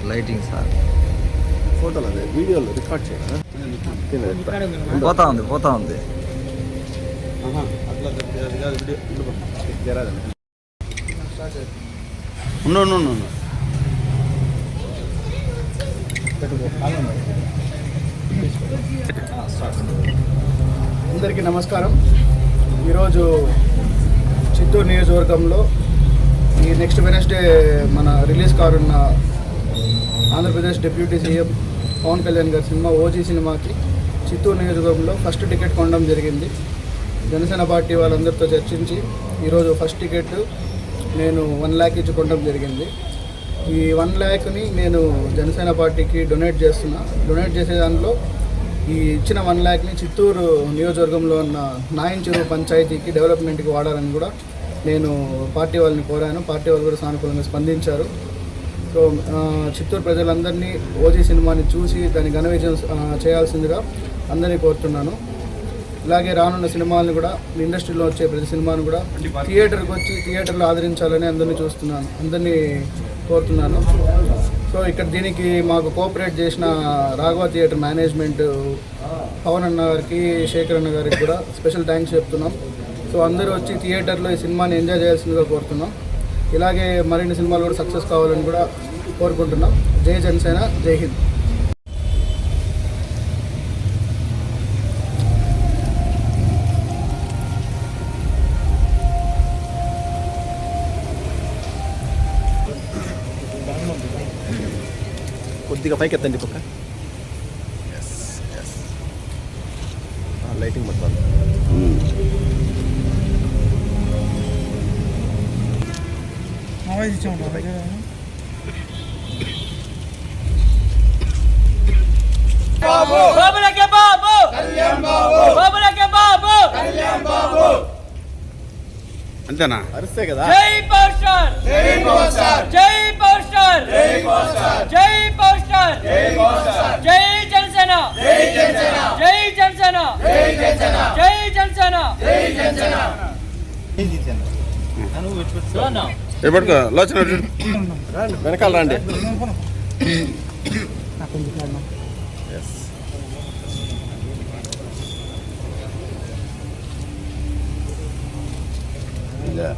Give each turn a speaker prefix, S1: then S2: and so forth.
S1: Lighting sir
S2: ఫోటోలు అదే వీడియోలో రికార్డ్ చేయాలి.
S1: పోతా ఉంది
S3: అందరికీ నమస్కారం. ఈరోజు చిత్తూరు నియోజకవర్గంలో ఈ నెక్స్ట్ వెనస్డే మన రిలీజ్ కానున్న ఆంధ్రప్రదేశ్ డిప్యూటీ సీఎం పవన్ కళ్యాణ్ గారి సినిమా ఓజీ సినిమాకి చిత్తూరు నియోజకవర్గంలో ఫస్ట్ టికెట్ కొనడం జరిగింది. జనసేన పార్టీ వాళ్ళందరితో చర్చించి ఈరోజు ఫస్ట్ టికెట్ నేను 1 lakh ఇచ్చి కొనడం జరిగింది. ఈ 1 lakh నేను జనసేన పార్టీకి డొనేట్ చేసే దాంట్లో ఈ ఇచ్చిన 1 lakh చిత్తూరు నియోజకవర్గంలో ఉన్న నాయంచెరువు పంచాయతీకి డెవలప్మెంట్కి వాడాలని కూడా నేను పార్టీ వాళ్ళని కోరాను. పార్టీ వాళ్ళు కూడా సానుకూలంగా స్పందించారు. సో చిత్తూరు ప్రజలందరినీ ఓజీ సినిమాని చూసి దాన్ని ఘన విజయం చేయాల్సిందిగా అందరినీ కోరుతున్నాను. ఇలాగే రానున్న సినిమాలను కూడా ఇండస్ట్రీలో వచ్చే ప్రతి సినిమాను కూడా థియేటర్కి వచ్చి థియేటర్లో ఆదరించాలని అందరినీ కోరుతున్నాను. సో ఇక్కడ దీనికి మాకు కోఆపరేట్ చేసిన రాఘవ థియేటర్ మేనేజ్మెంట్ పవన్ అన్న గారికి, శేఖర్ అన్న గారికి కూడా స్పెషల్ థ్యాంక్స్ చెప్తున్నాం. సో అందరూ వచ్చి థియేటర్లో ఈ సినిమాని ఎంజాయ్ చేయాల్సిందిగా కోరుతున్నాం. ఇలాగే మరిన్ని సినిమాలు కూడా సక్సెస్ కావాలని కూడా కోరుకుంటున్నాం. జై జనసేన, జై హింద్.
S2: కొద్దిగా పైకి ఎత్తండి పక్క. లైటింగ్ మొత్తం అంతేనా? అరిస్తే కదా.
S4: జై పవర్ స్టార్, జై పవర్ స్టార్, జై పవర్ స్టార్, జై పవర్ స్టార్, జై పవర్ స్టార్, జై పవర్ స్టార్, జై జనసేన, జై జనసేన, జై జనసేన, జై జనసేన, జై జనసేన, జై జనసేన, జై జనసేన.
S2: ఎప్పటికో లోచన వెనకాల రండి. Yeah.